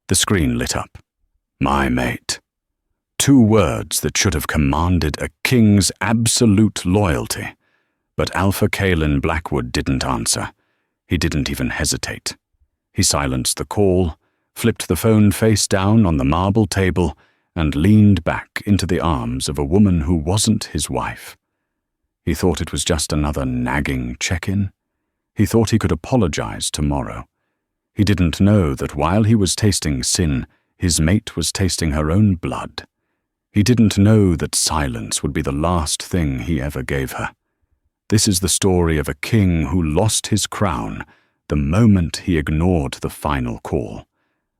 The screen lit up. My mate. 2 words that should have commanded a king's absolute loyalty. But Alpha Kalen Blackwood didn't answer. He didn't even hesitate. He silenced the call, flipped the phone face down on the marble table, and leaned back into the arms of a woman who wasn't his wife. He thought it was just another nagging check-in. He thought he could apologize tomorrow. He didn't know that while he was tasting sin, his mate was tasting her own blood. He didn't know that silence would be the last thing he ever gave her. This is the story of a king who lost his crown the moment he ignored the final call.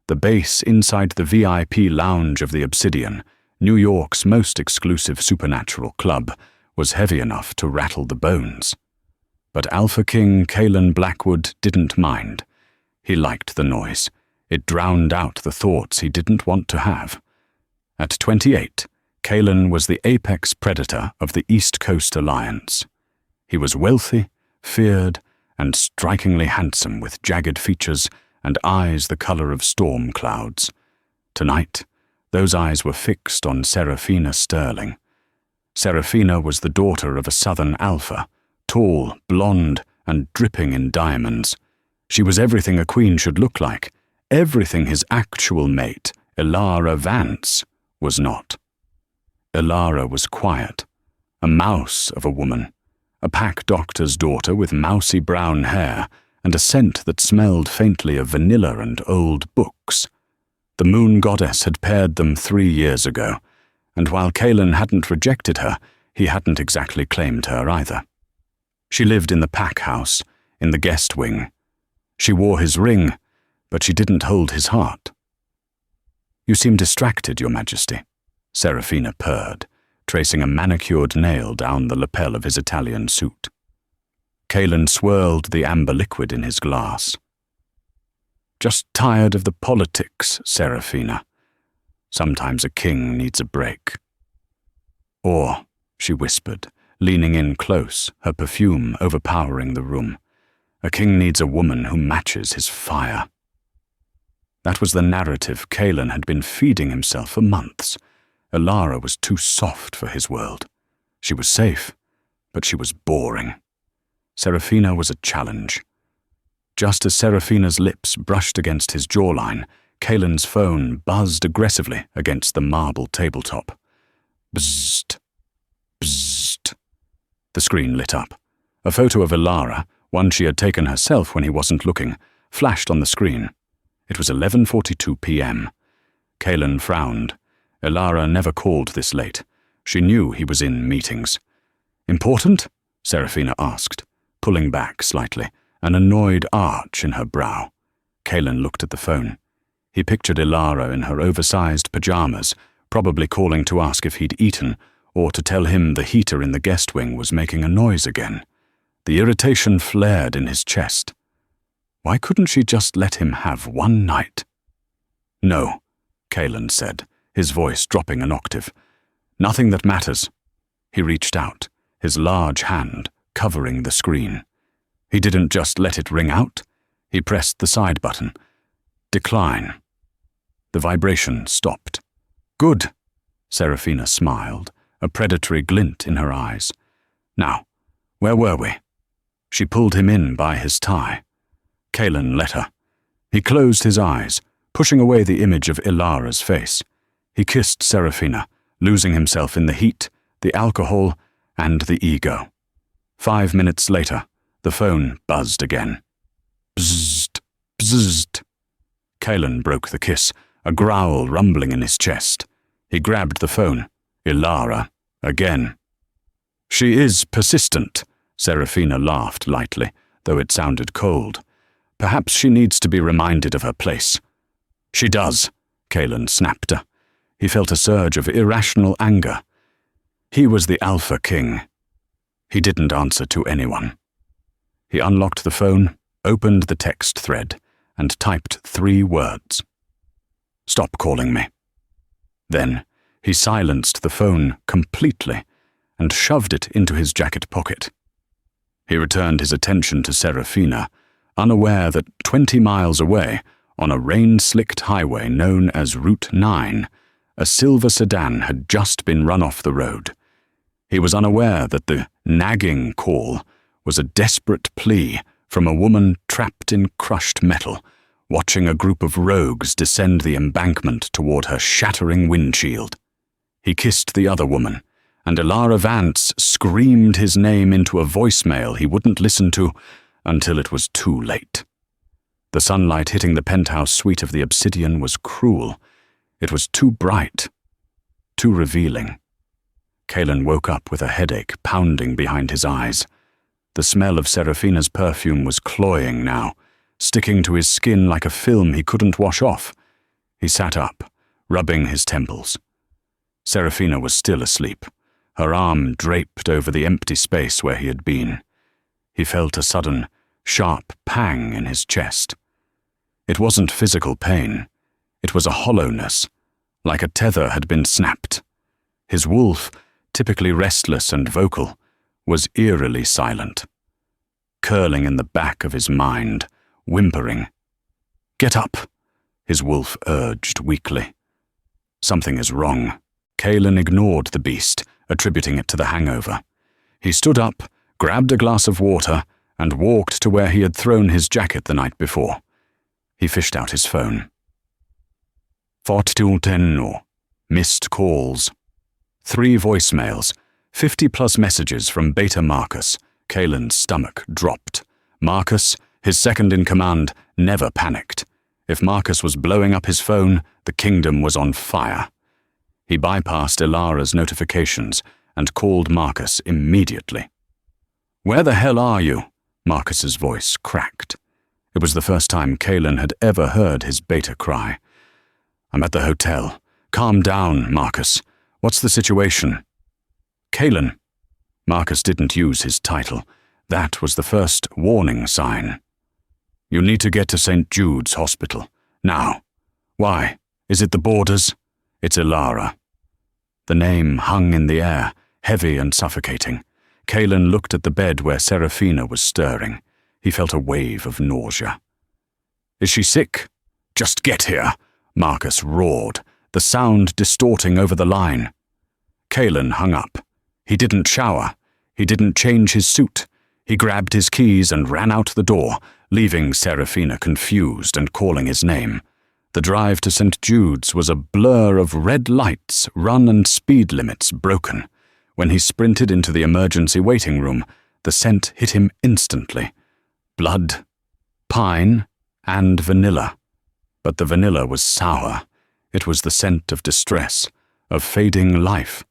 The bass inside the VIP lounge of the Obsidian, New York's most exclusive supernatural club, was heavy enough to rattle the bones. But Alpha King Kalen Blackwood didn't mind. He liked the noise. It drowned out the thoughts he didn't want to have. At 28, Kalen was the apex predator of the East Coast Alliance. He was wealthy, feared, and strikingly handsome with jagged features and eyes the color of storm clouds. Tonight, those eyes were fixed on Serafina Sterling. Serafina was the daughter of a Southern alpha, tall, blonde, and dripping in diamonds. She was everything a queen should look like, everything his actual mate, Elara Vance, was not. Elara was quiet, a mouse of a woman, a pack doctor's daughter with mousy brown hair and a scent that smelled faintly of vanilla and old books. The moon goddess had paired them 3 years ago, and while Kalen hadn't rejected her, he hadn't exactly claimed her either. She lived in the pack house, in the guest wing. She wore his ring, but she didn't hold his heart. "You seem distracted, Your Majesty," Serafina purred, tracing a manicured nail down the lapel of his Italian suit. Kalen swirled the amber liquid in his glass. "Just tired of the politics, Serafina. Sometimes a king needs a break." "Or," she whispered, leaning in close, her perfume overpowering the room, "a king needs a woman who matches his fire." That was the narrative Kalen had been feeding himself for months. Elara was too soft for his world. She was safe, but she was boring. Serafina was a challenge. Just as Serafina's lips brushed against his jawline, Kalen's phone buzzed aggressively against the marble tabletop. Bzzzt. Bzzzt. The screen lit up. A photo of Elara, one she had taken herself when he wasn't looking, flashed on the screen. It was 11:42 p.m. Kalen frowned. Elara never called this late. She knew he was in meetings. "Important?" Serafina asked, pulling back slightly, an annoyed arch in her brow. Kalen looked at the phone. He pictured Elara in her oversized pajamas, probably calling to ask if he'd eaten, or to tell him the heater in the guest wing was making a noise again. The irritation flared in his chest. Why couldn't she just let him have one night? "No," Kalen said, his voice dropping an octave. "Nothing that matters." He reached out, his large hand covering the screen. He didn't just let it ring out. He pressed the side button. "Decline." The vibration stopped. "Good," Serafina smiled, a predatory glint in her eyes. "Now, where were we?" She pulled him in by his tie. Kalen let her. He closed his eyes, pushing away the image of Elara's face. He kissed Serafina, losing himself in the heat, the alcohol, and the ego. 5 minutes later, the phone buzzed again. Bzzzt, bzzzt. Kalen broke the kiss, a growl rumbling in his chest. He grabbed the phone. Elara, again. "She is persistent," Serafina laughed lightly, though it sounded cold. "Perhaps she needs to be reminded of her place." "She does," Kalen snapped her. He felt a surge of irrational anger. He was the Alpha King. He didn't answer to anyone. He unlocked the phone, opened the text thread, and typed 3 words. "Stop calling me." Then he silenced the phone completely and shoved it into his jacket pocket. He returned his attention to Serafina, unaware that 20 miles away, On a rain-slicked highway known as Route 9, a silver sedan had just been run off the road. He was unaware that the nagging call was a desperate plea from a woman trapped in crushed metal, watching a group of rogues descend the embankment toward her shattering windshield. He kissed the other woman, and Ilara Vance screamed his name into a voicemail he wouldn't listen to until it was too late. The sunlight hitting the penthouse suite of the Obsidian was cruel. It was too bright, too revealing. Kalen woke up with a headache pounding behind his eyes. The smell of Serafina's perfume was cloying now, sticking to his skin like a film he couldn't wash off. He sat up, rubbing his temples. Serafina was still asleep, her arm draped over the empty space where he had been. He felt a sudden, sharp pang in his chest. It wasn't physical pain. It was a hollowness, like a tether had been snapped. His wolf, typically restless and vocal, was eerily silent, curling in the back of his mind, whimpering. "Get up," his wolf urged weakly. "Something is wrong." Kalen ignored the beast, attributing it to the hangover. He stood up, grabbed a glass of water, and walked to where he had thrown his jacket the night before. He fished out his phone. Fortutenno. Missed calls. 3 voicemails, 50+ messages from Beta Marcus. Kalen's stomach dropped. Marcus, his second-in-command, never panicked. If Marcus was blowing up his phone, the kingdom was on fire. He bypassed Ilara's notifications and called Marcus immediately. "Where the hell are you?" Marcus's voice cracked. It was the first time Kalen had ever heard his Beta cry. "I'm at the hotel. Calm down, Marcus. What's the situation?" "Kalen." Marcus didn't use his title. That was the first warning sign. "You need to get to St. Jude's Hospital. Now." "Why? Is it the borders?" "It's Ilara." The name hung in the air, heavy and suffocating. Kalen looked at the bed where Serafina was stirring. He felt a wave of nausea. "Is she sick?" "Just get here," Marcus roared, the sound distorting over the line. Kalen hung up. He didn't shower. He didn't change his suit. He grabbed his keys and ran out the door, leaving Serafina confused and calling his name. The drive to St. Jude's was a blur of red lights, run and speed limits broken. When he sprinted into the emergency waiting room, the scent hit him instantly. Blood, pine, and vanilla. But the vanilla was sour. It was the scent of distress, of fading life.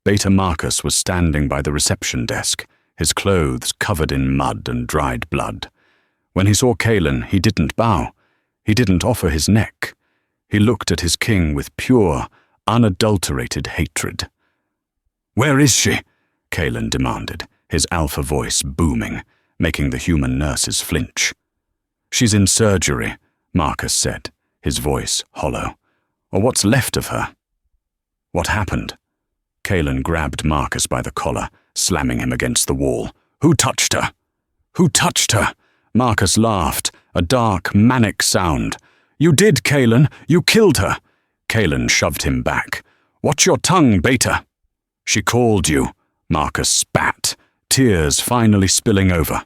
Beta Marcus was standing by the reception desk, his clothes covered in mud and dried blood. When he saw Kalen, he didn't bow. He didn't offer his neck. He looked at his king with pure, unadulterated hatred. "Where is she?" Kalen demanded, his alpha voice booming, making the human nurses flinch. "She's in surgery," Marcus said, his voice hollow. "Or what's left of her." "What happened?" Kalen grabbed Marcus by the collar, slamming him against the wall. "Who touched her?" "Who touched her?" Marcus laughed, a dark, manic sound. "You did, Kalen. You killed her." Kalen shoved him back. "Watch your tongue, Beta." "She called you," Marcus spat, tears finally spilling over.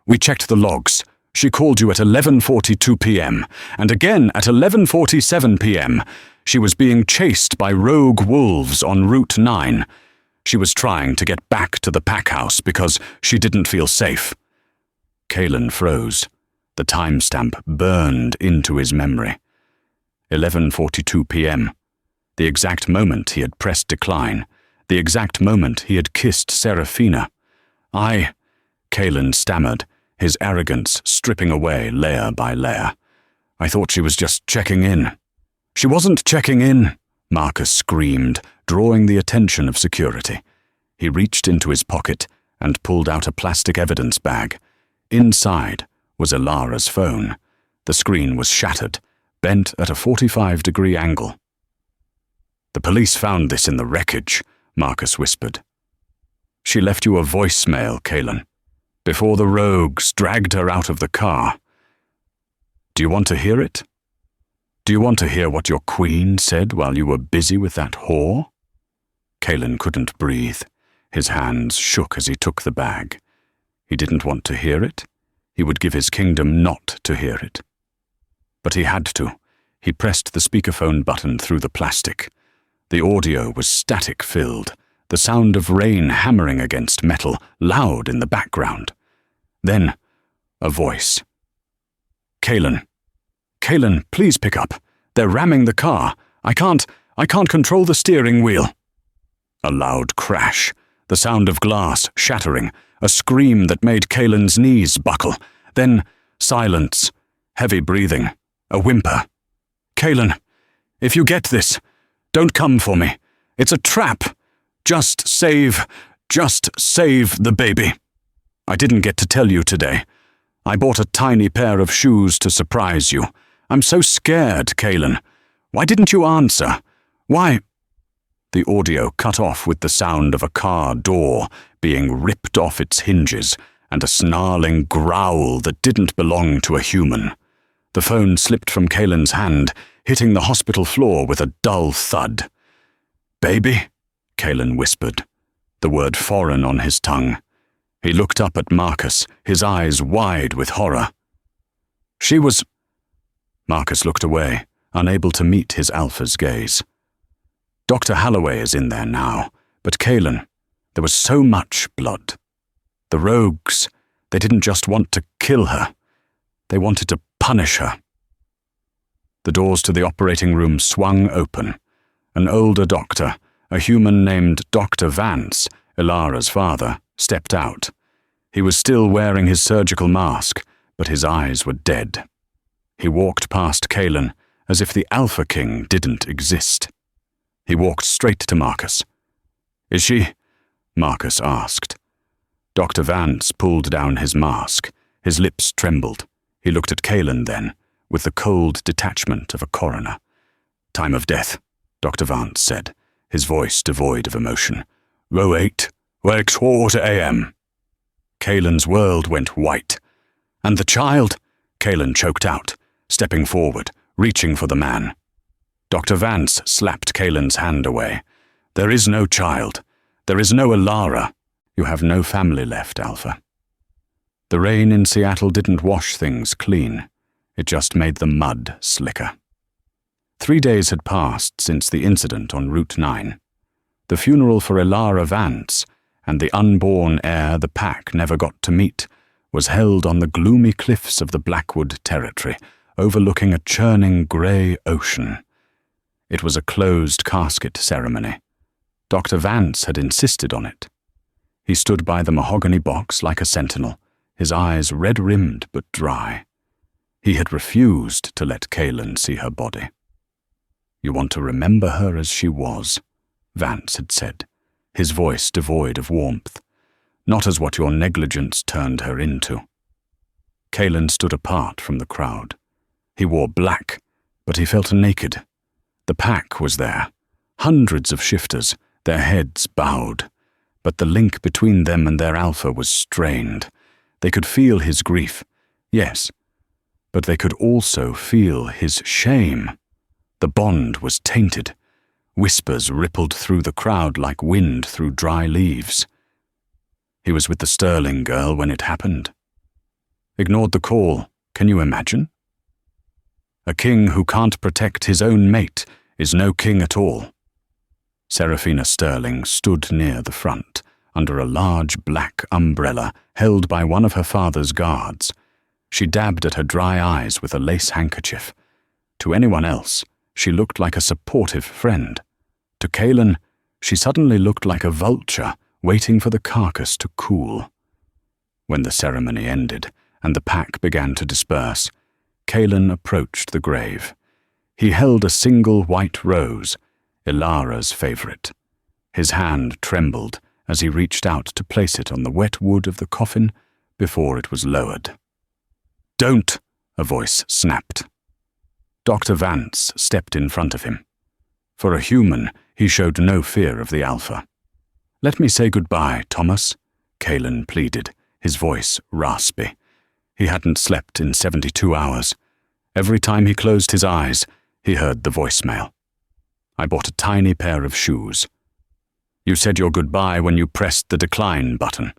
"We checked the logs. She called you at 11:42 p.m. and again at 11:47 p.m. She was being chased by rogue wolves on Route 9. She was trying to get back to the pack house because she didn't feel safe." Kalen froze. The timestamp burned into his memory. 11:42 p.m. The exact moment he had pressed decline. The exact moment he had kissed Serafina. Kalen stammered, his arrogance stripping away layer by layer. "I thought she was just checking in." "She wasn't checking in," Marcus screamed, drawing the attention of security. He reached into his pocket and pulled out a plastic evidence bag. Inside was Ilara's phone. The screen was shattered, bent at a 45-degree angle. "The police found this in the wreckage," Marcus whispered. "She left you a voicemail, Kalen, before the rogues dragged her out of the car." Do you want to hear it? Do you want to hear what your queen said while you were busy with that whore? Kalen couldn't breathe. His hands shook as he took the bag. He didn't want to hear it. He would give his kingdom not to hear it. But he had to. He pressed the speakerphone button through the plastic. The audio was static-filled, the sound of rain hammering against metal, loud in the background. Then, a voice. Kalen. Kalen, please pick up. They're ramming the car. I can't control the steering wheel. A loud crash, the sound of glass shattering, a scream that made Kalen's knees buckle. Then, silence, heavy breathing, a whimper. Kalen, if you get this, don't come for me. It's a trap. Just save the baby. I didn't get to tell you today. I bought a tiny pair of shoes to surprise you. I'm so scared, Kalen. Why didn't you answer? Why? The audio cut off with the sound of a car door being ripped off its hinges and a snarling growl that didn't belong to a human. The phone slipped from Kalen's hand, hitting the hospital floor with a dull thud. Baby? Kalen whispered, the word foreign on his tongue. He looked up at Marcus, his eyes wide with horror. She was... Marcus looked away, unable to meet his alpha's gaze. Dr. Holloway is in there now, but Kalen, there was so much blood. The rogues, they didn't just want to kill her. They wanted to punish her. The doors to the operating room swung open. An older doctor, a human named Dr. Vance, Ilara's father, stepped out. He was still wearing his surgical mask, but his eyes were dead. He walked past Kalen as if the Alpha King didn't exist. He walked straight to Marcus. Is she? Marcus asked. Dr. Vance pulled down his mask. His lips trembled. He looked at Kalen then, with the cold detachment of a coroner. Time of death, Dr. Vance said, his voice devoid of emotion. Row 8, works 4 a.m. Kalen's world went white. And the child? Kalen choked out, stepping forward, reaching for the man. Dr. Vance slapped Kalen's hand away. There is no child. There is no Ilara. You have no family left, Alpha. The rain in Seattle didn't wash things clean. It just made the mud slicker. 3 days had passed since the incident on Route 9. The funeral for Ilara Vance and the unborn heir the pack never got to meet was held on the gloomy cliffs of the Blackwood territory, overlooking a churning grey ocean. It was a closed casket ceremony. Dr. Vance had insisted on it. He stood by the mahogany box like a sentinel, his eyes red-rimmed but dry. He had refused to let Kalen see her body. You want to remember her as she was, Vance had said, his voice devoid of warmth, not as what your negligence turned her into. Kalen stood apart from the crowd. He wore black, but he felt naked. The pack was there, hundreds of shifters, their heads bowed, but the link between them and their alpha was strained. They could feel his grief, yes, but they could also feel his shame. The bond was tainted. Whispers rippled through the crowd like wind through dry leaves. He was with the Sterling girl when it happened. Ignored the call, can you imagine? A king who can't protect his own mate is no king at all. Seraphina Sterling stood near the front, under a large black umbrella held by one of her father's guards. She dabbed at her dry eyes with a lace handkerchief. To anyone else, she looked like a supportive friend. To Kalen, she suddenly looked like a vulture waiting for the carcass to cool. When the ceremony ended and the pack began to disperse, Kalen approached the grave. He held a single white rose, Ilara's favorite. His hand trembled as he reached out to place it on the wet wood of the coffin before it was lowered. Don't, a voice snapped. Dr. Vance stepped in front of him. For a human, he showed no fear of the Alpha. Let me say goodbye, Thomas, Kalen pleaded, his voice raspy. He hadn't slept in 72 hours. Every time he closed his eyes, he heard the voicemail. I bought a tiny pair of shoes. You said your goodbye when you pressed the decline button.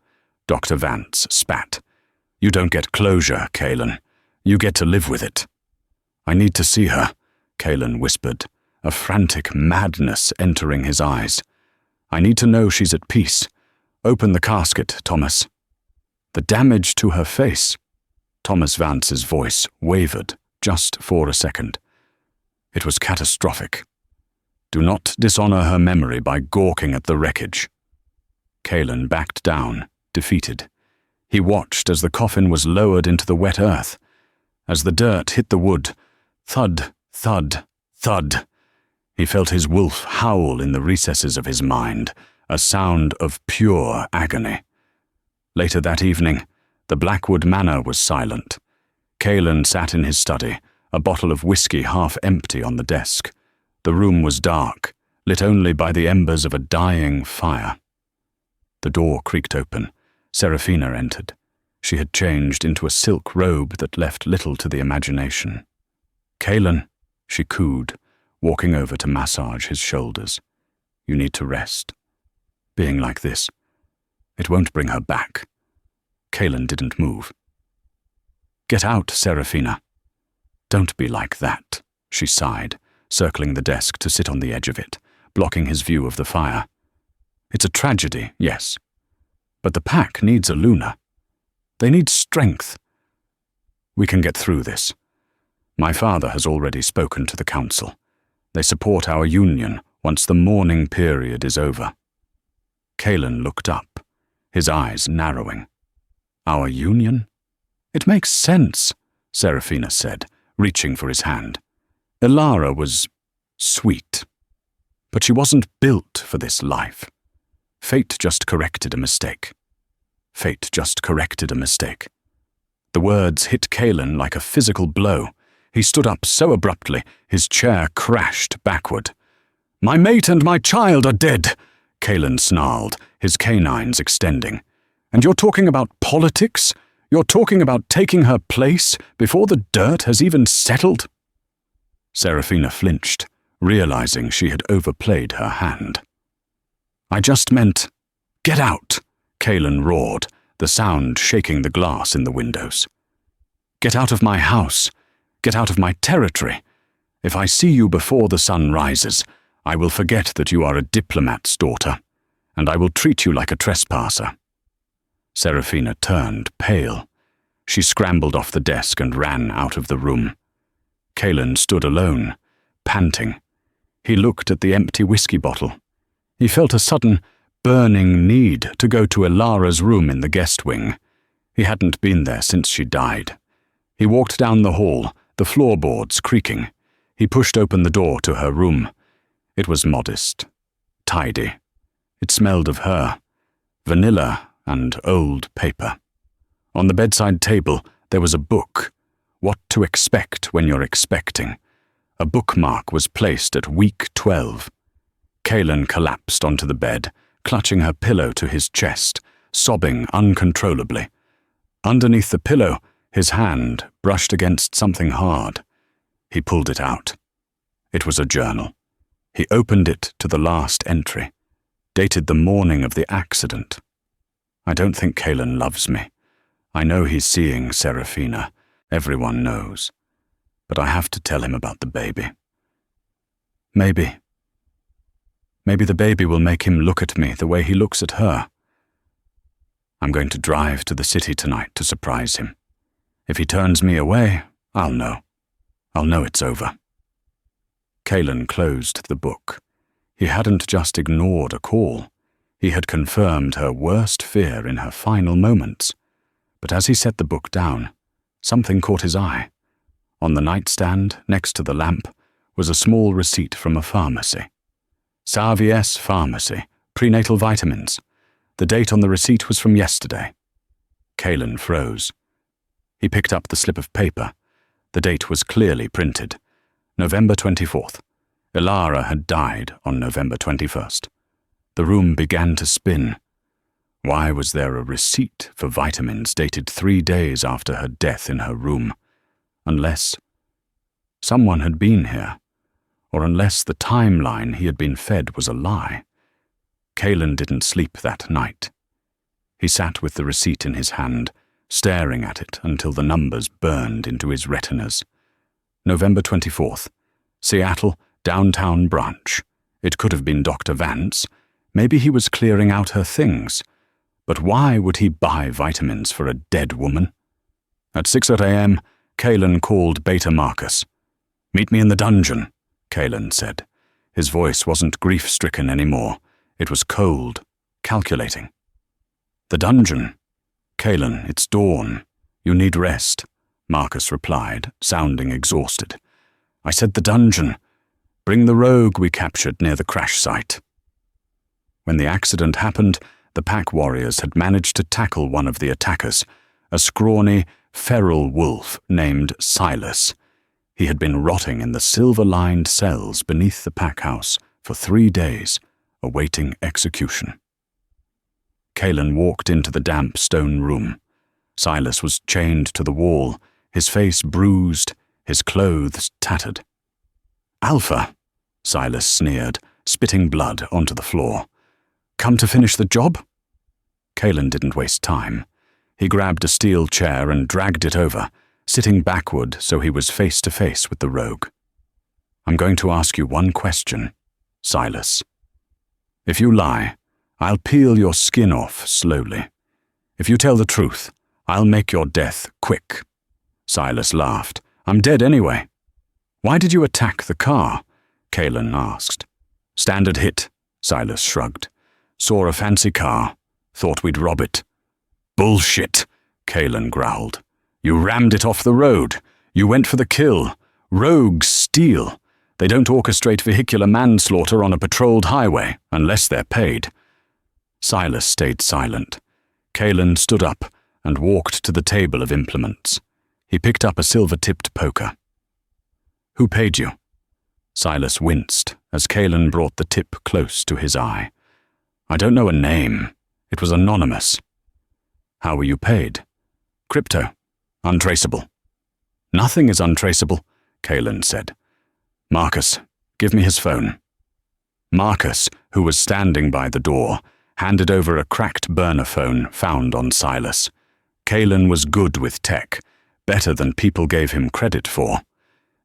Dr. Vance spat. You don't get closure, Kaelin. You get to live with it. I need to see her, Kaelin whispered, a frantic madness entering his eyes. I need to know she's at peace. Open the casket, Thomas. The damage to her face. Thomas Vance's voice wavered just for a second. It was catastrophic. Do not dishonor her memory by gawking at the wreckage. Kaelin backed down, defeated. He watched as the coffin was lowered into the wet earth. As the dirt hit the wood, thud, thud, thud. He felt his wolf howl in the recesses of his mind, a sound of pure agony. Later that evening, the Blackwood Manor was silent. Kaelin sat in his study, a bottle of whiskey half empty on the desk. The room was dark, lit only by the embers of a dying fire. The door creaked open. Serafina entered. She had changed into a silk robe that left little to the imagination. Kaelin, she cooed, walking over to massage his shoulders. You need to rest. Being like this, it won't bring her back. Kaelin didn't move. Get out, Serafina. Don't be like that, she sighed, circling the desk to sit on the edge of it, blocking his view of the fire. It's a tragedy, yes. But the pack needs a Luna. They need strength. We can get through this. My father has already spoken to the council. They support our union once the mourning period is over. Kaelin looked up, his eyes narrowing. Our union? It makes sense, Serafina said, reaching for his hand. Elara was sweet, but she wasn't built for this life. Fate just corrected a mistake. Fate just corrected a mistake. The words hit Kaelin like a physical blow. He stood up so abruptly, his chair crashed backward. My mate and my child are dead, Kaelin snarled, his canines extending. And you're talking about politics? You're talking about taking her place before the dirt has even settled? Serafina flinched, realizing she had overplayed her hand. I just meant, get out, Kaelin roared, the sound shaking the glass in the windows. Get out of my house. Get out of my territory. If I see you before the sun rises, I will forget that you are a diplomat's daughter, and I will treat you like a trespasser. Serafina turned pale. She scrambled off the desk and ran out of the room. Kaelin stood alone, panting. He looked at the empty whiskey bottle. He felt a sudden, burning need to go to Elara's room in the guest wing. He hadn't been there since she died. He walked down the hall, the floorboards creaking. He pushed open the door to her room. It was modest, tidy. It smelled of her, vanilla and old paper. On the bedside table, there was a book, What to Expect When You're Expecting. A bookmark was placed at week 12. Kaelin collapsed onto the bed, clutching her pillow to his chest, sobbing uncontrollably. Underneath the pillow, his hand brushed against something hard. He pulled it out. It was a journal. He opened it to the last entry, dated the morning of the accident. I don't think Kaelin loves me. I know he's seeing Serafina. Everyone knows. But I have to tell him about the baby. Maybe the baby will make him look at me the way he looks at her. I'm going to drive to the city tonight to surprise him. If he turns me away, I'll know. I'll know it's over. Kaelin closed the book. He hadn't just ignored a call. He had confirmed her worst fear in her final moments. But as he set the book down, something caught his eye. On the nightstand, next to the lamp, was a small receipt from a pharmacy. Savies Pharmacy, prenatal vitamins. The date on the receipt was from yesterday. Kaelin froze. He picked up the slip of paper. The date was clearly printed. November 24th. Elara had died on November 21st. The room began to spin. Why was there a receipt for vitamins dated 3 days after her death in her room? Unless Someone had been here, or unless the timeline he had been fed was a lie. Kalen didn't sleep that night. He sat with the receipt in his hand, staring at it until the numbers burned into his retinas. November 24th, Seattle, downtown branch. It could have been Dr. Vance. Maybe he was clearing out her things. But why would he buy vitamins for a dead woman? At 6 a.m., Kalen called Beta Marcus. "Meet me in the dungeon," Kalen said. His voice wasn't grief-stricken anymore. It was cold, calculating. "The dungeon? Kalen, it's dawn. You need rest," Marcus replied, sounding exhausted. "I said the dungeon. Bring the rogue we captured near the crash site." When the accident happened, the pack warriors had managed to tackle one of the attackers, a scrawny, feral wolf named Silas. He had been rotting in the silver-lined cells beneath the pack house for 3 days, awaiting execution. Kalen walked into the damp stone room. Silas was chained to the wall, his face bruised, his clothes tattered. "Alpha," Silas sneered, spitting blood onto the floor. "Come to finish the job?" Kalen didn't waste time. He grabbed a steel chair and dragged it over, sitting backward so he was face to face with the rogue. "I'm going to ask you one question, Silas. If you lie, I'll peel your skin off slowly. If you tell the truth, I'll make your death quick." Silas laughed. "I'm dead anyway." "Why did you attack the car?" Kalen asked. "Standard hit," Silas shrugged. "Saw a fancy car. Thought we'd rob it." "Bullshit," Kalen growled. "You rammed it off the road. You went for the kill. Rogues steal. They don't orchestrate vehicular manslaughter on a patrolled highway, unless they're paid." Silas stayed silent. Kalen stood up and walked to the table of implements. He picked up a silver-tipped poker. "Who paid you?" Silas winced as Kalen brought the tip close to his eye. "I don't know a name. It was anonymous." "How were you paid?" "Crypto. Untraceable." "Nothing is untraceable," Kalen said. "Marcus, give me his phone." Marcus, who was standing by the door, handed over a cracked burner phone found on Silas. Kalen was good with tech, better than people gave him credit for.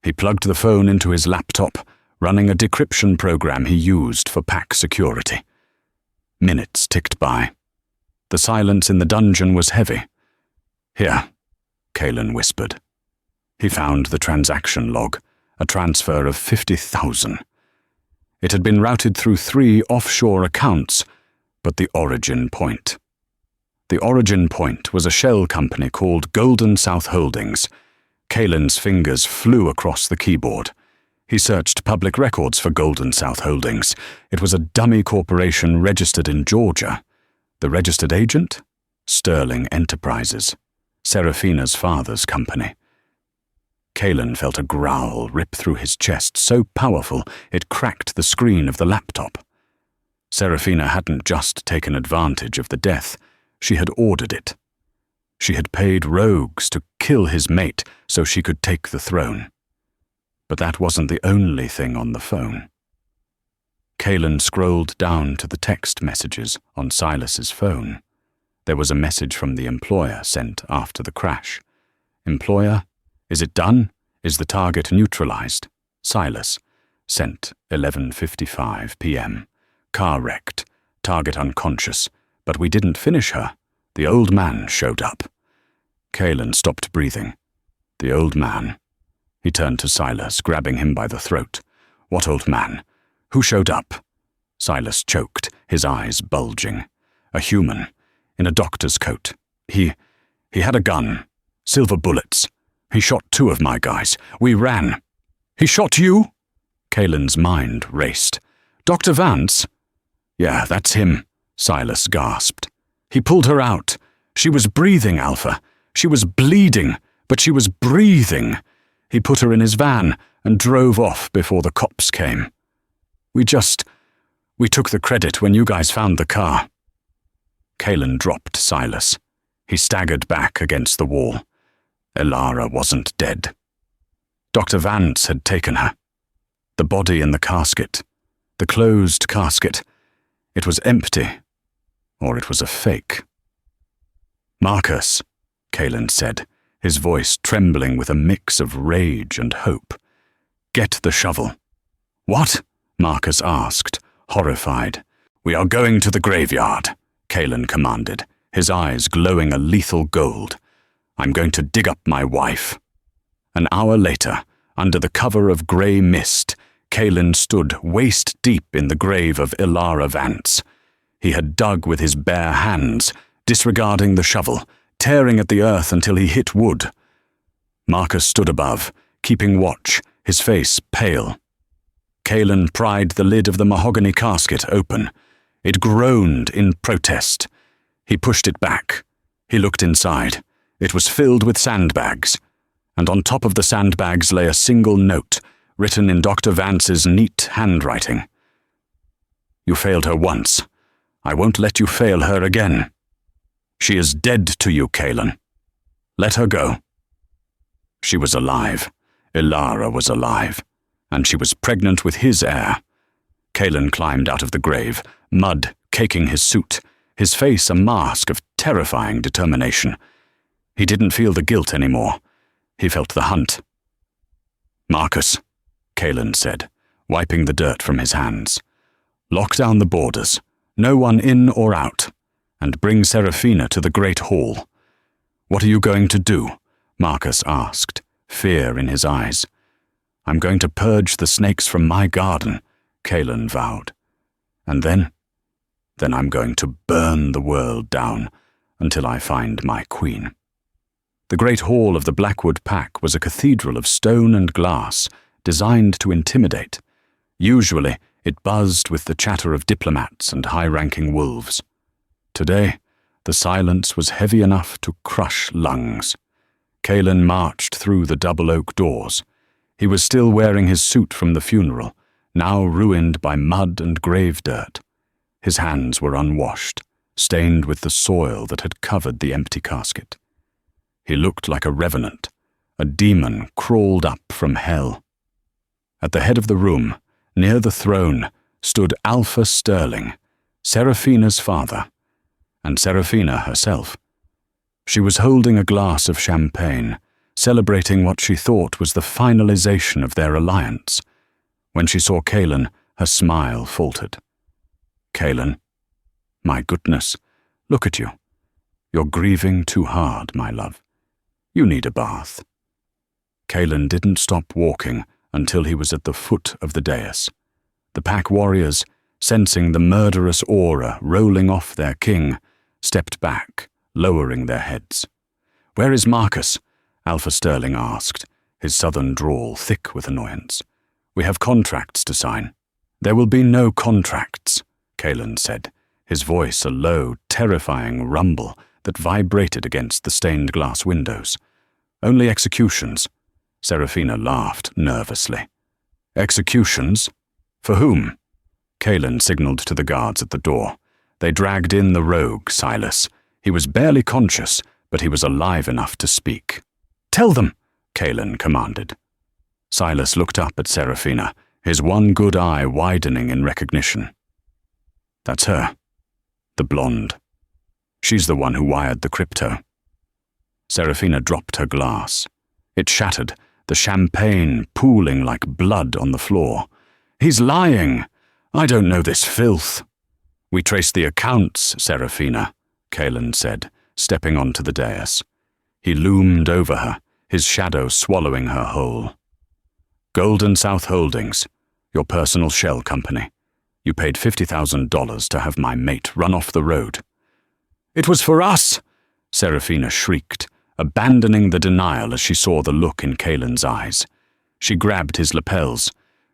He plugged the phone into his laptop, running a decryption program he used for pack security. Minutes ticked by. The silence in the dungeon was heavy. "Here," Kalen whispered. He found the transaction log, a transfer of 50,000. It had been routed through 3 offshore accounts, but the origin point. The origin point was a shell company called Golden South Holdings. Kalen's fingers flew across the keyboard. He searched public records for Golden South Holdings. It was a dummy corporation registered in Georgia. The registered agent? Sterling Enterprises, Serafina's father's company. Kalen felt a growl rip through his chest, so powerful it cracked the screen of the laptop. Serafina hadn't just taken advantage of the death, she had ordered it. She had paid rogues to kill his mate so she could take the throne. But that wasn't the only thing on the phone. Kalen scrolled down to the text messages on Silas's phone. There was a message from the employer sent after the crash. "Employer, is it done? Is the target neutralized? Silas." Sent 11:55 p.m. "Car wrecked. Target unconscious. But we didn't finish her. The old man showed up." Kalen stopped breathing. The old man. He turned to Silas, grabbing him by the throat. "What old man? Who showed up?" Silas choked, his eyes bulging. "A human, in a doctor's coat. He had a gun. Silver bullets. He shot 2 of my guys. We ran." "He shot you?" Kalen's mind raced. "Dr. Vance?" "Yeah, that's him," Silas gasped. "He pulled her out. She was breathing, Alpha. She was bleeding, but she was breathing. He put her in his van and drove off before the cops came. We took the credit when you guys found the car." Kalen dropped Silas. He staggered back against the wall. Elara wasn't dead. Dr. Vance had taken her. The body in the casket, the closed casket, it was empty, or it was a fake. "Marcus," Calen said, his voice trembling with a mix of rage and hope. "Get the shovel." "What?" Marcus asked, horrified. "We are going to the graveyard," Calen commanded, his eyes glowing a lethal gold. "I'm going to dig up my wife." An hour later, under the cover of grey mist, Calen stood waist-deep in the grave of Ilara Vance. He had dug with his bare hands, disregarding the shovel, tearing at the earth until he hit wood. Marcus stood above, keeping watch, his face pale. Calen pried the lid of the mahogany casket open. It groaned in protest. He pushed it back. He looked inside. It was filled with sandbags, and on top of the sandbags lay a single note, written in Dr. Vance's neat handwriting. "You failed her once. I won't let you fail her again. She is dead to you, Calen. Let her go." She was alive. Ilara was alive, and she was pregnant with his heir. Calen climbed out of the grave, mud caking his suit, his face a mask of terrifying determination. He didn't feel the guilt anymore. He felt the hunt. "Marcus," Calen said, wiping the dirt from his hands. "Lock down the borders, no one in or out, and bring Seraphina to the Great Hall." "What are you going to do?" Marcus asked, fear in his eyes. "I'm going to purge the snakes from my garden," Calen vowed. "And then I'm going to burn the world down until I find my queen." The Great Hall of the Blackwood Pack was a cathedral of stone and glass, designed to intimidate. Usually, it buzzed with the chatter of diplomats and high-ranking wolves. Today, the silence was heavy enough to crush lungs. Calen marched through the double oak doors. He was still wearing his suit from the funeral, now ruined by mud and grave dirt. His hands were unwashed, stained with the soil that had covered the empty casket. He looked like a revenant, a demon crawled up from hell. At the head of the room, near the throne, stood Alpha Sterling, Seraphina's father, and Seraphina herself. She was holding a glass of champagne, celebrating what she thought was the finalization of their alliance. When she saw Calen, her smile faltered. "Calen, my goodness, look at you. You're grieving too hard, my love. You need a bath." Calen didn't stop walking until he was at the foot of the dais. The pack warriors, sensing the murderous aura rolling off their king, stepped back, lowering their heads. "Where is Marcus?" Alpha Sterling asked, his southern drawl thick with annoyance. "We have contracts to sign." "There will be no contracts," Calen said, his voice a low, terrifying rumble that vibrated against the stained glass windows. "Only executions." Seraphina laughed nervously. "Executions? For whom?" Calen signaled to the guards at the door. They dragged in the rogue, Silas. He was barely conscious, but he was alive enough to speak. "Tell them," Calen commanded. Silas looked up at Seraphina, his one good eye widening in recognition. "That's her. The blonde. She's the one who wired the crypto." Seraphina dropped her glass. It shattered, the champagne pooling like blood on the floor. "He's lying. I don't know this filth." "We traced the accounts, Seraphina," Calen said, stepping onto the dais. He loomed over her, his shadow swallowing her whole. "Golden South Holdings, your personal shell company. You paid $50,000 to have my mate run off the road." "It was for us!" Seraphina shrieked, abandoning the denial as she saw the look in Calen's eyes. She grabbed his lapels.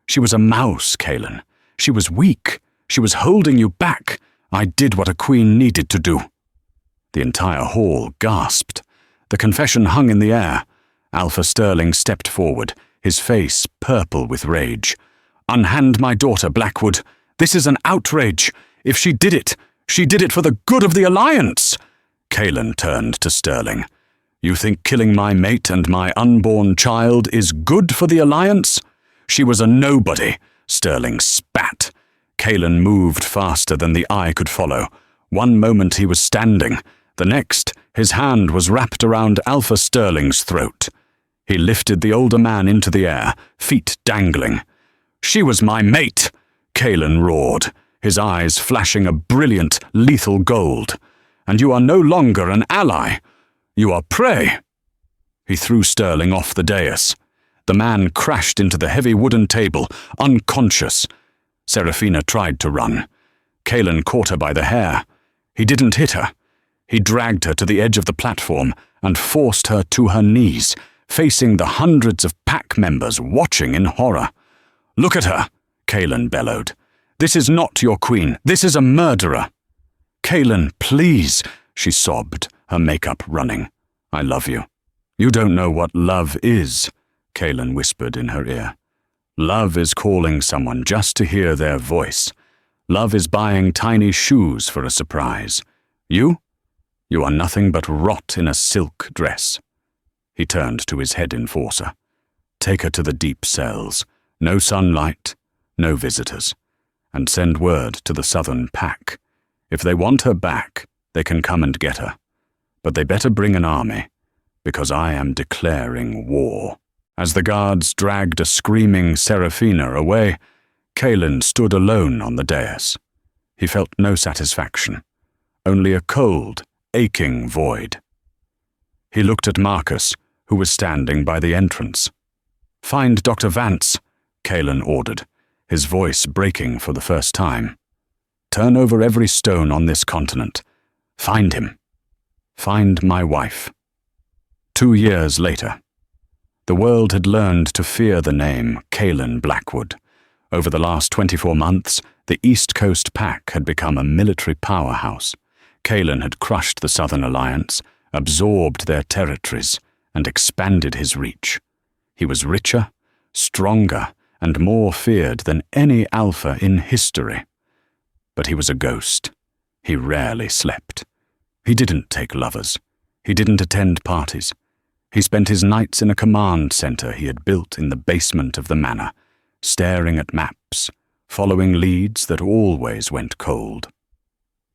"She was a mouse, Calen. She was weak. She was holding you back. I did what a queen needed to do." The entire hall gasped. The confession hung in the air. Alpha Sterling stepped forward, his face purple with rage. "Unhand my daughter, Blackwood. This is an outrage. If she did it for the good of the Alliance." Calen turned to Sterling. You think killing my mate and my unborn child is good for the Alliance? She was a nobody, Sterling spat. Kalen moved faster than the eye could follow. One moment he was standing, the next his hand was wrapped around Alpha Sterling's throat. He lifted the older man into the air, feet dangling. She was my mate, Kalen roared, his eyes flashing a brilliant, lethal gold. And you are no longer an ally. You are prey. He threw Sterling off the dais. The man crashed into the heavy wooden table, unconscious. Serafina tried to run. Kalen caught her by the hair. He didn't hit her. He dragged her to the edge of the platform and forced her to her knees, facing the hundreds of pack members watching in horror. Look at her, Kalen bellowed. This is not your queen. This is a murderer. Kalen, please, she sobbed, her makeup running. I love you. You don't know what love is, Kalen whispered in her ear. Love is calling someone just to hear their voice. Love is buying tiny shoes for a surprise. You are nothing but rot in a silk dress. He turned to his head enforcer. Take her to the deep cells. No sunlight, no visitors. And send word to the southern pack. If they want her back, they can come and get her. But they better bring an army, because I am declaring war. As the guards dragged a screaming Serafina away, Kalen stood alone on the dais. He felt no satisfaction, only a cold, aching void. He looked at Marcus, who was standing by the entrance. Find Dr. Vance, Kalen ordered, his voice breaking for the first time. Turn over every stone on this continent. Find him. Find my wife. 2 years later. The world had learned to fear the name Kalen Blackwood. Over the last 24 months, the East Coast Pack had become a military powerhouse. Kalen had crushed the Southern Alliance, absorbed their territories, and expanded his reach. He was richer, stronger, and more feared than any Alpha in history. But he was a ghost. He rarely slept. He didn't take lovers. He didn't attend parties. He spent his nights in a command center he had built in the basement of the manor, staring at maps, following leads that always went cold.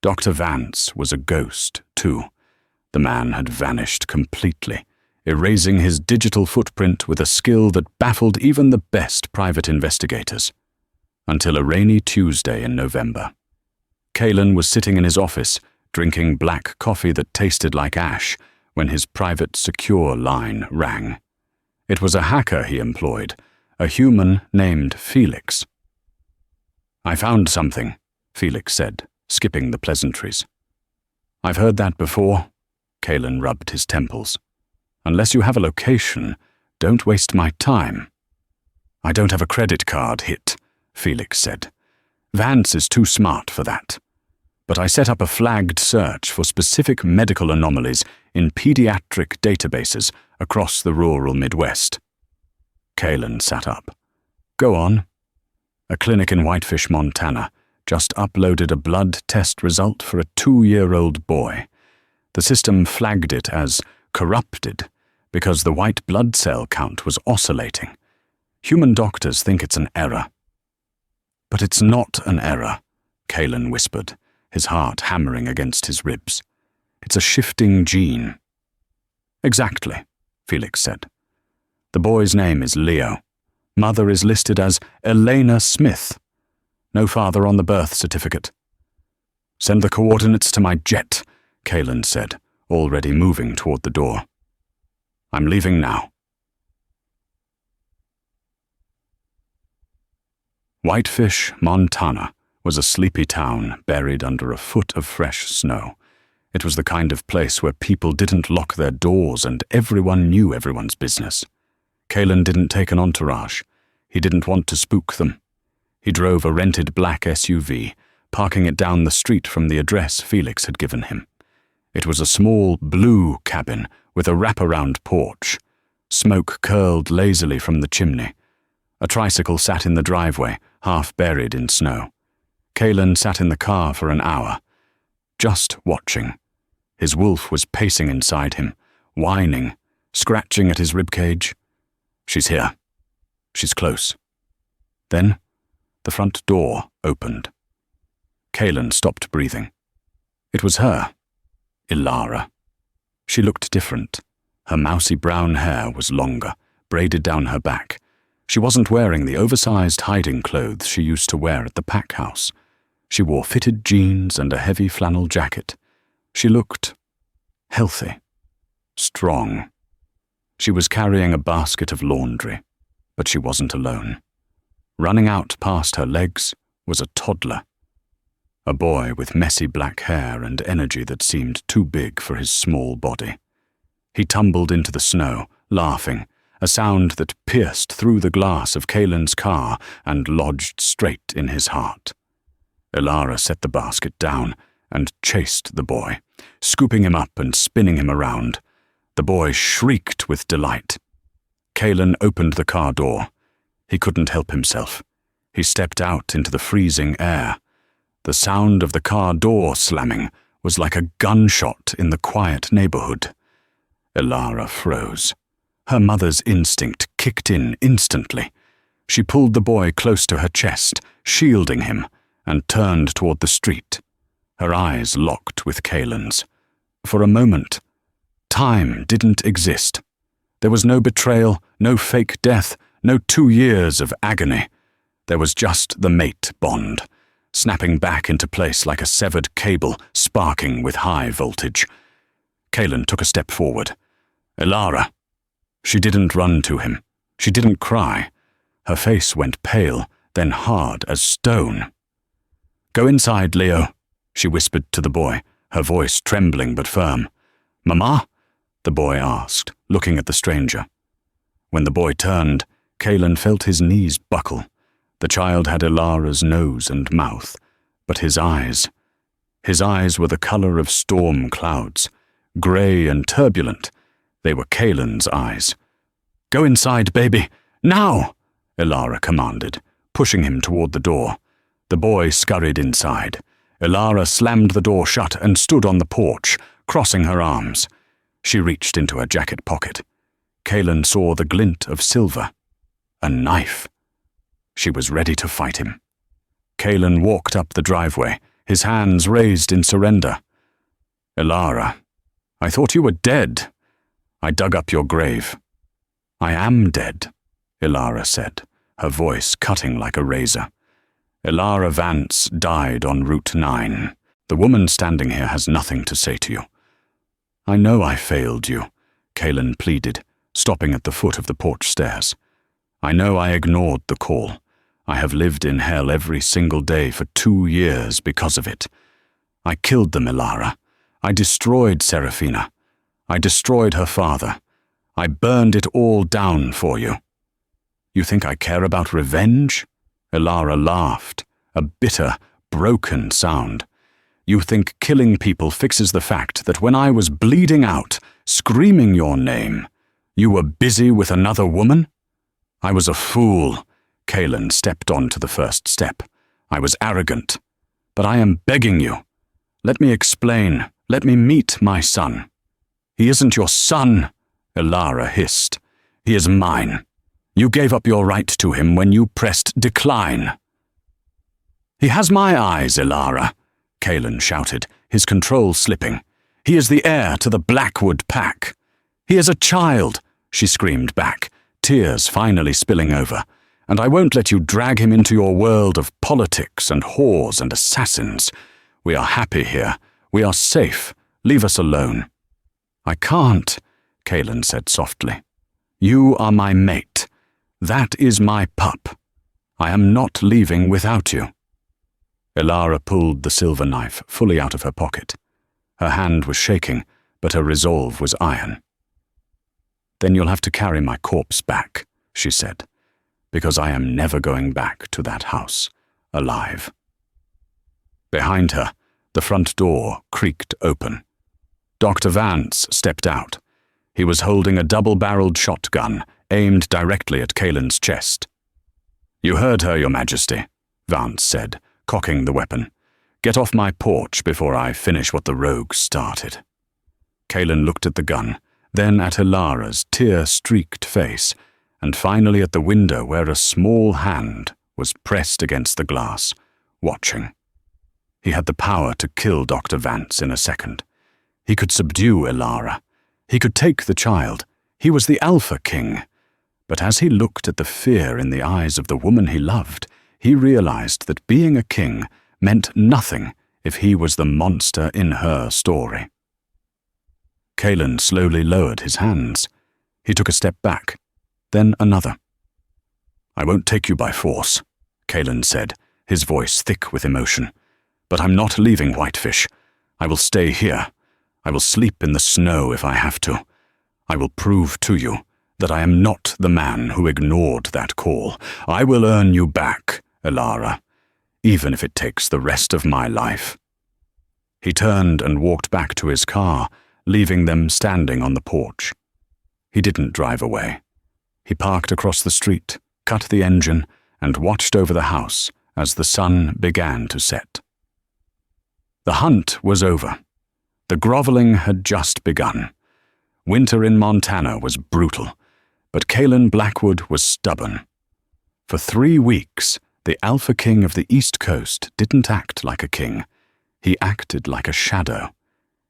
Dr. Vance was a ghost, too. The man had vanished completely, erasing his digital footprint with a skill that baffled even the best private investigators. Until a rainy Tuesday in November. Kalen was sitting in his office, drinking black coffee that tasted like ash, when his private secure line rang. It was a hacker he employed, a human named Felix. I found something, Felix said, skipping the pleasantries. I've heard that before, Kalen rubbed his temples. Unless you have a location, don't waste my time. I don't have a credit card hit, Felix said. Vance is too smart for that. But I set up a flagged search for specific medical anomalies in pediatric databases across the rural Midwest. Kalen sat up. Go on. A clinic in Whitefish, Montana, just uploaded a blood test result for a 2-year-old boy. The system flagged it as corrupted because the white blood cell count was oscillating. Human doctors think it's an error. But it's not an error, Kalen whispered, his heart hammering against his ribs. It's a shifting gene. Exactly, Felix said. The boy's name is Leo. Mother is listed as Elena Smith. No father on the birth certificate. Send the coordinates to my jet, Kalen said, already moving toward the door. I'm leaving now. Whitefish, Montana, was a sleepy town buried under a foot of fresh snow. It was the kind of place where people didn't lock their doors and everyone knew everyone's business. Kalen didn't take an entourage. He didn't want to spook them. He drove a rented black SUV, parking it down the street from the address Felix had given him. It was a small blue cabin with a wraparound porch. Smoke curled lazily from the chimney. A tricycle sat in the driveway, half buried in snow. Kalen sat in the car for an hour, just watching. His wolf was pacing inside him, whining, scratching at his ribcage. She's here. She's close. Then, the front door opened. Kaelin stopped breathing. It was her, Ilara. She looked different. Her mousy brown hair was longer, braided down her back. She wasn't wearing the oversized hiding clothes she used to wear at the pack house. She wore fitted jeans and a heavy flannel jacket. She looked healthy, strong. She was carrying a basket of laundry, but she wasn't alone. Running out past her legs was a toddler, a boy with messy black hair and energy that seemed too big for his small body. He tumbled into the snow, laughing, a sound that pierced through the glass of Kaelin's car and lodged straight in his heart. Ilara set the basket down and chased the boy, scooping him up and spinning him around. The boy shrieked with delight. Kaelin opened the car door. He couldn't help himself. He stepped out into the freezing air. The sound of the car door slamming was like a gunshot in the quiet neighborhood. Ilara froze. Her mother's instinct kicked in instantly. She pulled the boy close to her chest, shielding him, and turned toward the street. Her eyes locked with Kaelin's. For a moment, time didn't exist. There was no betrayal, no fake death, no 2 years of agony. There was just the mate bond, snapping back into place like a severed cable sparking with high voltage. Kaelin took a step forward. Ilara. She didn't run to him. She didn't cry. Her face went pale, then hard as stone. "Go inside, Leo," she whispered to the boy, her voice trembling but firm. "Mama?" the boy asked, looking at the stranger. When the boy turned, Kaelin felt his knees buckle. The child had Ilara's nose and mouth, but his eyes were the color of storm clouds, gray and turbulent. They were Kaelin's eyes. "Go inside, baby, now!" Ilara commanded, pushing him toward the door. The boy scurried inside. Ilara slammed the door shut and stood on the porch, crossing her arms. She reached into her jacket pocket. Kaelin saw the glint of silver. A knife. She was ready to fight him. Kaelin walked up the driveway, his hands raised in surrender. "Ilara, I thought you were dead. I dug up your grave." "I am dead," Ilara said, her voice cutting like a razor. "Ilara Vance died on Route 9. The woman standing here has nothing to say to you." "I know I failed you," Kaelin pleaded, stopping at the foot of the porch stairs. "I know I ignored the call. I have lived in hell every single day for 2 years because of it. I killed them, Ilara. I destroyed Serafina. I destroyed her father. I burned it all down for you. You think I care about revenge?" Ilara laughed, a bitter, broken sound. "You think killing people fixes the fact that when I was bleeding out, screaming your name, you were busy with another woman? I was a fool." Kaelin stepped onto the first step. "I was arrogant. But I am begging you. Let me explain. Let me meet my son." "He isn't your son," Ilara hissed. "He is mine. You gave up your right to him when you pressed decline." "He has my eyes, Ilara," Kaelin shouted, his control slipping. "He is the heir to the Blackwood pack." "He is a child," she screamed back, tears finally spilling over. "And I won't let you drag him into your world of politics and whores and assassins. We are happy here. We are safe. Leave us alone." "I can't," Kaelin said softly. "You are my mate. That is my pup. I am not leaving without you." Ilara pulled the silver knife fully out of her pocket. Her hand was shaking, but her resolve was iron. "Then you'll have to carry my corpse back," she said, "because I am never going back to that house, alive." Behind her, the front door creaked open. Dr. Vance stepped out. He was holding a double-barreled shotgun aimed directly at Kaelin's chest. "You heard her, Your Majesty," Vance said, cocking the weapon. "Get off my porch before I finish what the rogue started." Kaelin looked at the gun, then at Ilara's tear-streaked face, and finally at the window where a small hand was pressed against the glass, watching. He had the power to kill Dr. Vance in a second. He could subdue Ilara. He could take the child. He was the Alpha King. But as he looked at the fear in the eyes of the woman he loved, he realized that being a king meant nothing if he was the monster in her story. Cailan slowly lowered his hands. He took a step back, then another. "I won't take you by force," Cailan said, his voice thick with emotion. "But I'm not leaving Whitefish. I will stay here. I will sleep in the snow if I have to. I will prove to you that I am not the man who ignored that call. I will earn you back, Ilara, even if it takes the rest of my life." He turned and walked back to his car, leaving them standing on the porch. He didn't drive away. He parked across the street, cut the engine, and watched over the house as the sun began to set. The hunt was over. The groveling had just begun. Winter in Montana was brutal, but Cailan Blackwood was stubborn. For 3 weeks, the Alpha King of the East Coast didn't act like a king. He acted like a shadow.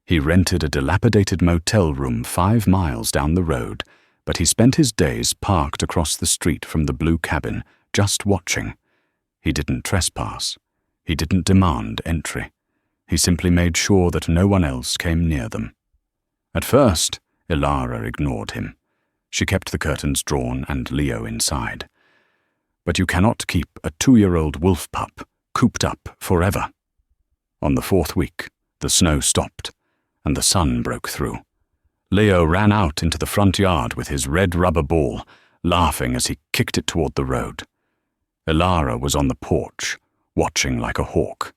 He rented a dilapidated motel room 5 miles down the road, but he spent his days parked across the street from the blue cabin, just watching. He didn't trespass. He didn't demand entry. He simply made sure that no one else came near them. At first, Ilara ignored him. She kept the curtains drawn and Leo inside. But you cannot keep a 2-year-old wolf pup cooped up forever. On the 4th week, the snow stopped, and the sun broke through. Leo ran out into the front yard with his red rubber ball, laughing as he kicked it toward the road. Ilara was on the porch, watching like a hawk.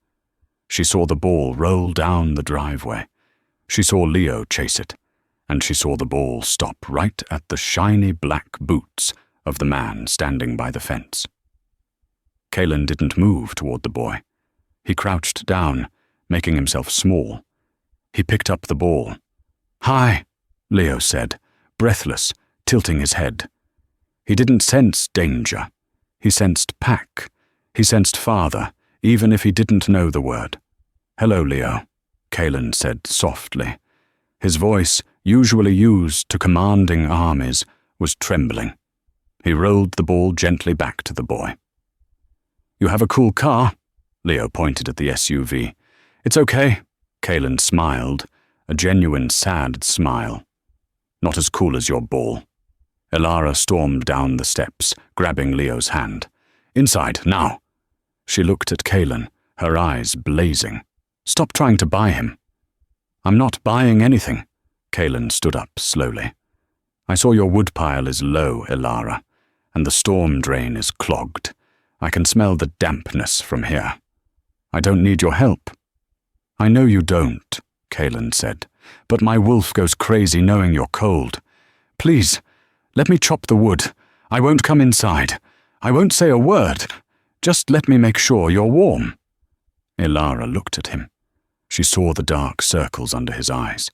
She saw the ball roll down the driveway. She saw Leo chase it, and she saw the ball stop right at the shiny black boots of the man standing by the fence. Cailan didn't move toward the boy. He crouched down, making himself small. He picked up the ball. "Hi," Leo said, breathless, tilting his head. He didn't sense danger. He sensed pack. He sensed father, even if he didn't know the word. "Hello, Leo," Cailan said softly. His voice, usually used to commanding armies, was trembling. He rolled the ball gently back to the boy. "You have a cool car," Leo pointed at the SUV. "It's okay," Cailan smiled, a genuine sad smile. "Not as cool as your ball." Ilara stormed down the steps, grabbing Leo's hand. "Inside, now." She looked at Cailan, her eyes blazing. "Stop trying to buy him." "I'm not buying anything." Cailan stood up slowly. "I saw your woodpile is low, Ilara, and the storm drain is clogged. I can smell the dampness from here. I don't need your help." "I know you don't," Cailan said, "but my wolf goes crazy knowing you're cold. Please, let me chop the wood. I won't come inside. I won't say a word. Just let me make sure you're warm." Ilara looked at him. She saw the dark circles under his eyes.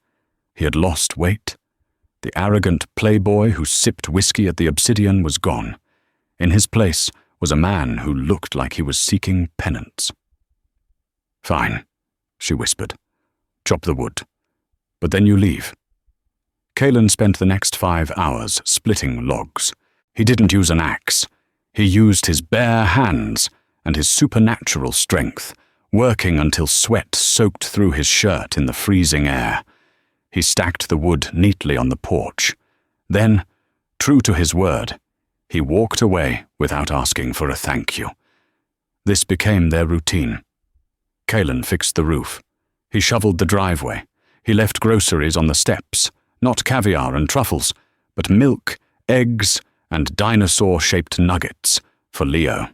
He had lost weight. The arrogant playboy who sipped whiskey at the Obsidian was gone. In his place was a man who looked like he was seeking penance. "Fine," she whispered. "Chop the wood. But then you leave." Cailan spent the next 5 hours splitting logs. He didn't use an axe. He used his bare hands and his supernatural strength, working until sweat soaked through his shirt in the freezing air. He stacked the wood neatly on the porch. Then, true to his word, he walked away without asking for a thank you. This became their routine. Cailan fixed the roof. He shoveled the driveway. He left groceries on the steps, not caviar and truffles, but milk, eggs, and dinosaur-shaped nuggets for Leo.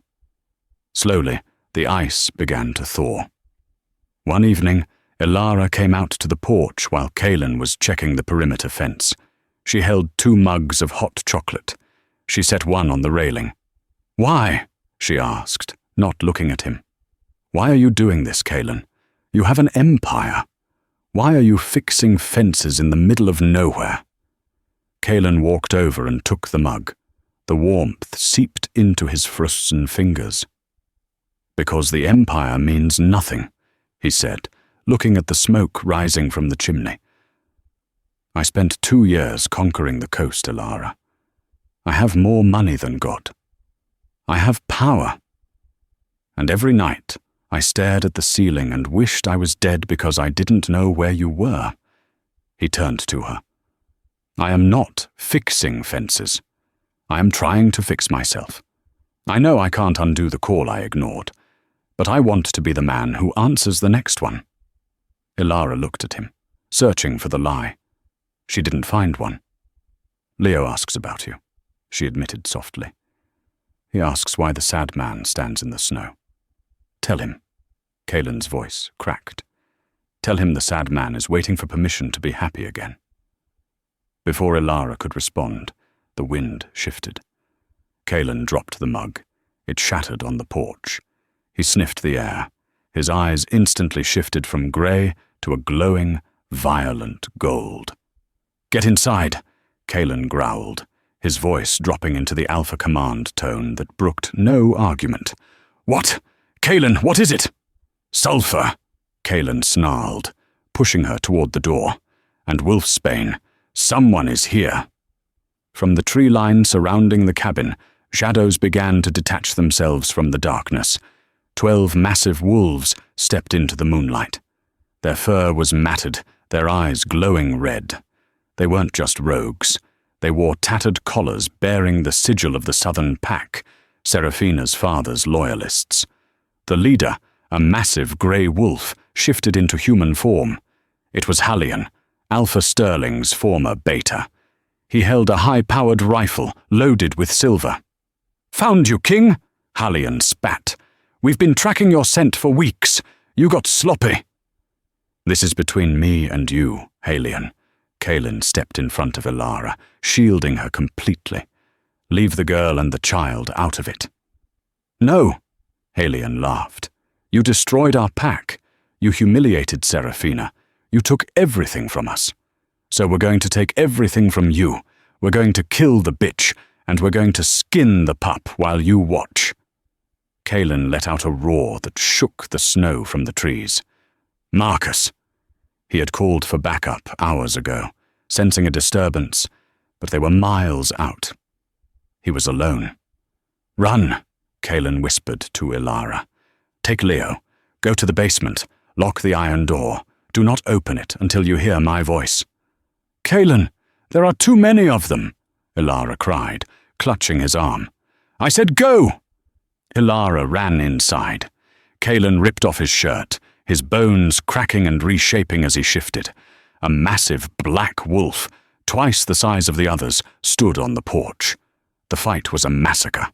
Slowly, the ice began to thaw. One evening, Ilara came out to the porch while Cailan was checking the perimeter fence. She held 2 mugs of hot chocolate. She set one on the railing. "Why?" she asked, not looking at him. "Why are you doing this, Cailan? You have an empire. Why are you fixing fences in the middle of nowhere?" Kalen walked over and took the mug. The warmth seeped into his frozen fingers. "Because the Empire means nothing," he said, looking at the smoke rising from the chimney. "I spent 2 years conquering the coast, Elara. I have more money than God. I have power. And every night I stared at the ceiling and wished I was dead because I didn't know where you were." He turned to her. "I am not fixing fences. I am trying to fix myself. I know I can't undo the call I ignored, but I want to be the man who answers the next one." Elara looked at him, searching for the lie. She didn't find one. "Leo asks about you," she admitted softly. "He asks why the sad man stands in the snow." "Tell him." Kalen's voice cracked. "Tell him the sad man is waiting for permission to be happy again." Before Elara could respond, the wind shifted. Kalen dropped the mug. It shattered on the porch. He sniffed the air. His eyes instantly shifted from grey to a glowing, violent gold. "Get inside," Kalen growled, his voice dropping into the alpha command tone that brooked no argument. "What? Kalen, what is it?" "Sulfur," Kalen snarled, pushing her toward the door. "And Wolfsbane, someone is here." From the tree line surrounding the cabin, shadows began to detach themselves from the darkness. 12 massive wolves stepped into the moonlight. Their fur was matted, their eyes glowing red. They weren't just rogues. They wore tattered collars bearing the sigil of the Southern Pack, Seraphina's father's loyalists. The leader, a massive grey wolf, shifted into human form. It was Hallion, Alpha Sterling's former beta. He held a high-powered rifle loaded with silver. "Found you, King!" Hallion spat. "We've been tracking your scent for weeks. You got sloppy." "This is between me and you, Hallion." Kalen stepped in front of Elara, shielding her completely. "Leave the girl and the child out of it." "No," Hallion laughed. "You destroyed our pack. You humiliated Seraphina. You took everything from us. So we're going to take everything from you. We're going to kill the bitch, and we're going to skin the pup while you watch." Kalen let out a roar that shook the snow from the trees. "Marcus!" He had called for backup hours ago, sensing a disturbance, but they were miles out. He was alone. "Run," Kalen whispered to Elara. "Take Leo. Go to the basement. Lock the iron door. Do not open it until you hear my voice." "Kalen, there are too many of them," Elara cried, clutching his arm. "I said go!" Elara ran inside. Kalen ripped off his shirt, his bones cracking and reshaping as he shifted. A massive black wolf, twice the size of the others, stood on the porch. The fight was a massacre.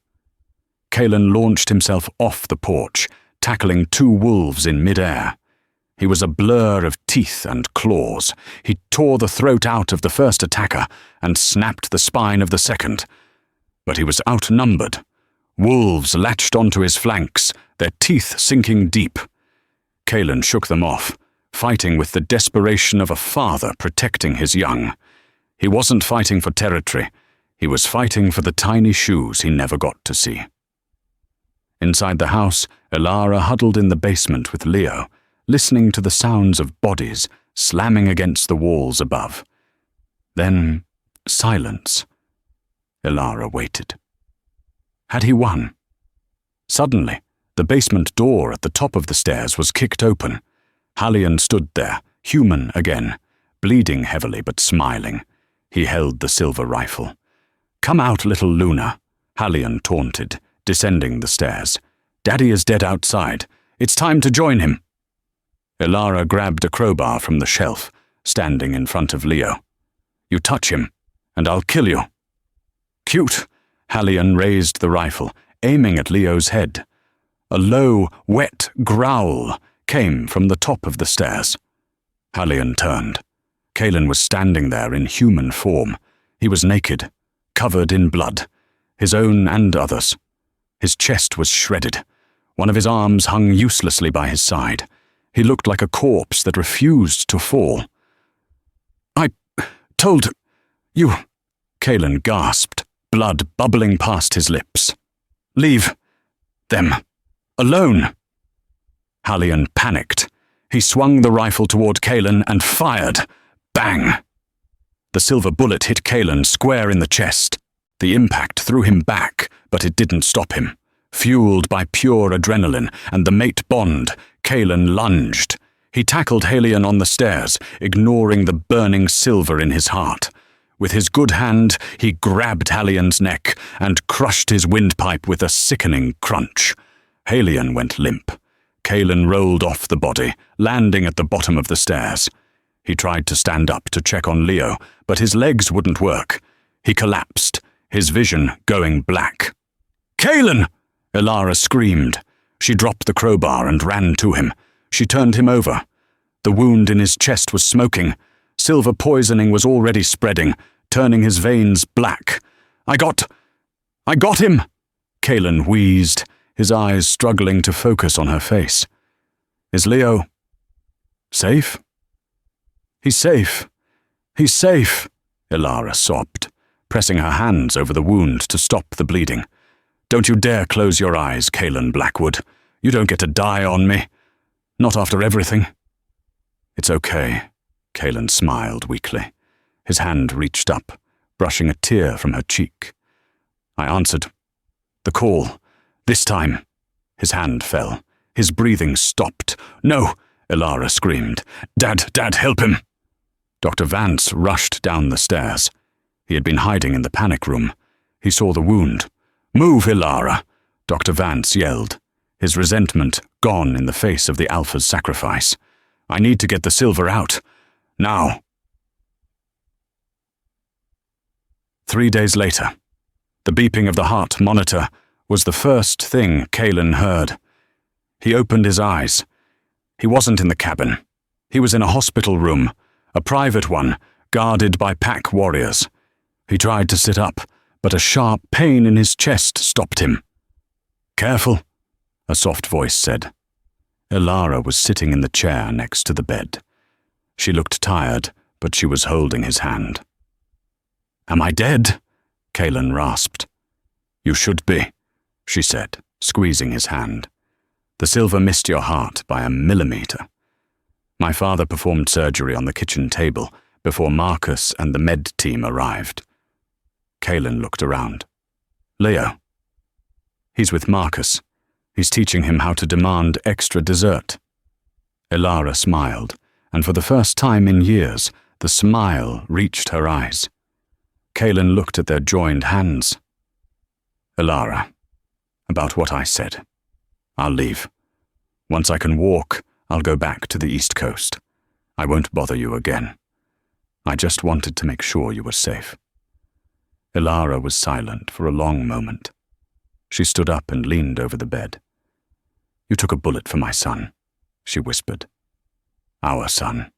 Kalen launched himself off the porch, tackling 2 wolves in mid-air. He was a blur of teeth and claws. He tore the throat out of the first attacker and snapped the spine of the second. But he was outnumbered. Wolves latched onto his flanks, their teeth sinking deep. Kalen shook them off, fighting with the desperation of a father protecting his young. He wasn't fighting for territory. He was fighting for the tiny shoes he never got to see. Inside the house, Elara huddled in the basement with Leo, listening to the sounds of bodies slamming against the walls above. Then, silence. Elara waited. Had he won? Suddenly, the basement door at the top of the stairs was kicked open. Hallion stood there, human again, bleeding heavily but smiling. He held the silver rifle. "Come out, little Luna," Hallion taunted, descending the stairs. "Daddy is dead outside. It's time to join him." Elara grabbed a crowbar from the shelf, standing in front of Leo. "You touch him, and I'll kill you." "Cute," Hallion raised the rifle, aiming at Leo's head. A low, wet growl came from the top of the stairs. Hallion turned. Kalen was standing there in human form. He was naked, covered in blood, his own and others. His chest was shredded. One of his arms hung uselessly by his side. He looked like a corpse that refused to fall. "I told you Kaelin gasped, blood bubbling past his lips. "Leave them alone." Hallion panicked. He swung the rifle toward Kaelin and fired. Bang! The silver bullet hit Kaelin square in the chest. The impact threw him back, but it didn't stop him. Fueled by pure adrenaline and the mate bond, Kaelin lunged. He tackled Hallion on the stairs, ignoring the burning silver in his heart. With his good hand, he grabbed Hallion's neck and crushed his windpipe with a sickening crunch. Hallion went limp. Kaelin rolled off the body, landing at the bottom of the stairs. He tried to stand up to check on Leo, but his legs wouldn't work. He collapsed, his vision going black. "Kaelin!" Elara screamed. She dropped the crowbar and ran to him. She turned him over. The wound in his chest was smoking. Silver poisoning was already spreading, turning his veins black. I got him!" Kaelin wheezed, his eyes struggling to focus on her face. "Is Leo safe?" "He's safe. He's safe," Elara sobbed, pressing her hands over the wound to stop the bleeding. "Don't you dare close your eyes, Kaelin Blackwood. You don't get to die on me. Not after everything." "It's okay," Kaelin smiled weakly. His hand reached up, brushing a tear from her cheek. "I answered the call. This time." His hand fell. His breathing stopped. "No!" Elara screamed. Dad, help him!" Dr. Vance rushed down the stairs. He had been hiding in the panic room. He saw the wound. "Move, Elara!" Dr. Vance yelled, his resentment gone in the face of the Alpha's sacrifice. "I need to get the silver out. Now." 3 days later, the beeping of the heart monitor was the first thing Kaelin heard. He opened his eyes. He wasn't in the cabin. He was in a hospital room, a private one, guarded by pack warriors. He tried to sit up, but a sharp pain in his chest stopped him. "Careful," a soft voice said. Elara was sitting in the chair next to the bed. She looked tired, but she was holding his hand. "Am I dead?" Kaelin rasped. "You should be," she said, squeezing his hand. "The silver missed your heart by a millimeter. My father performed surgery on the kitchen table before Marcus and the med team arrived." Kaelin looked around. "Leo." "He's with Marcus. He's teaching him how to demand extra dessert." Elara smiled, and for the first time in years, the smile reached her eyes. Kaelin looked at their joined hands. "Elara, about what I said. I'll leave. Once I can walk, I'll go back to the East Coast. I won't bother you again. I just wanted to make sure you were safe." Elara was silent for a long moment. She stood up and leaned over the bed. "You took a bullet for my son," she whispered. "Our son,"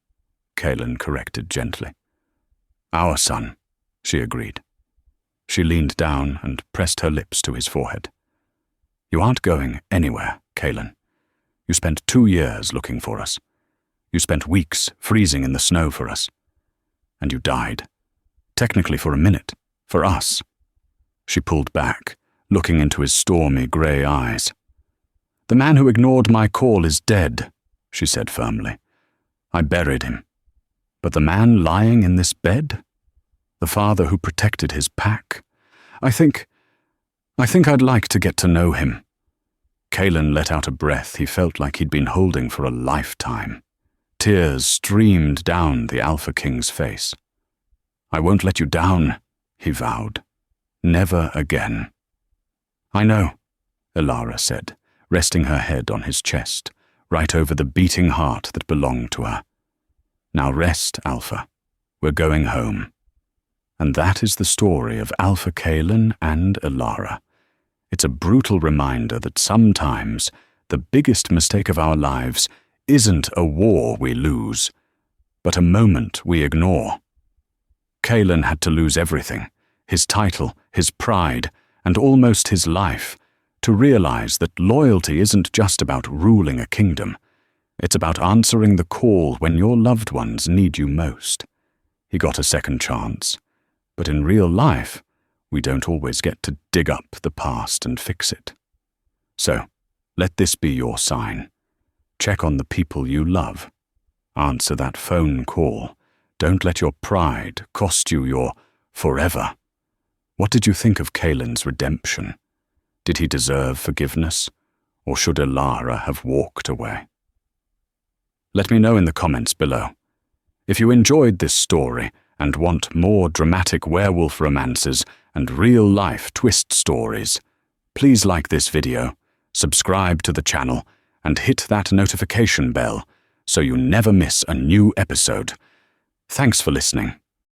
Kaelin corrected gently. "Our son," she agreed. She leaned down and pressed her lips to his forehead. "You aren't going anywhere, Kaelin. You spent 2 years looking for us. You spent weeks freezing in the snow for us. And you died. Technically for a minute. For us." She pulled back, looking into his stormy grey eyes. "The man who ignored my call is dead," she said firmly. "I buried him. But the man lying in this bed? The father who protected his pack? I think I'd like to get to know him." Kaelin let out a breath he felt like he'd been holding for a lifetime. Tears streamed down the Alpha King's face. "I won't let you down," he vowed. "Never again." "I know," Elara said, resting her head on his chest, right over the beating heart that belonged to her. "Now rest, Alpha. We're going home." And that is the story of Alpha Kaelin and Elara. It's a brutal reminder that sometimes the biggest mistake of our lives isn't a war we lose, but a moment we ignore. Kaelin had to lose everything, his title, his pride, and almost his life, to realize that loyalty isn't just about ruling a kingdom. It's about answering the call when your loved ones need you most. He got a second chance, But in real life, we don't always get to dig up the past and fix it. So, let this be your sign. Check on the people you love. Answer that phone call. Don't let your pride cost you your forever. What did you think of Caelin's redemption? Did he deserve forgiveness, or should Elara have walked away? Let me know in the comments below. If you enjoyed this story and want more dramatic werewolf romances and real-life twist stories, please like this video, subscribe to the channel, and hit that notification bell so you never miss a new episode. Thanks for listening.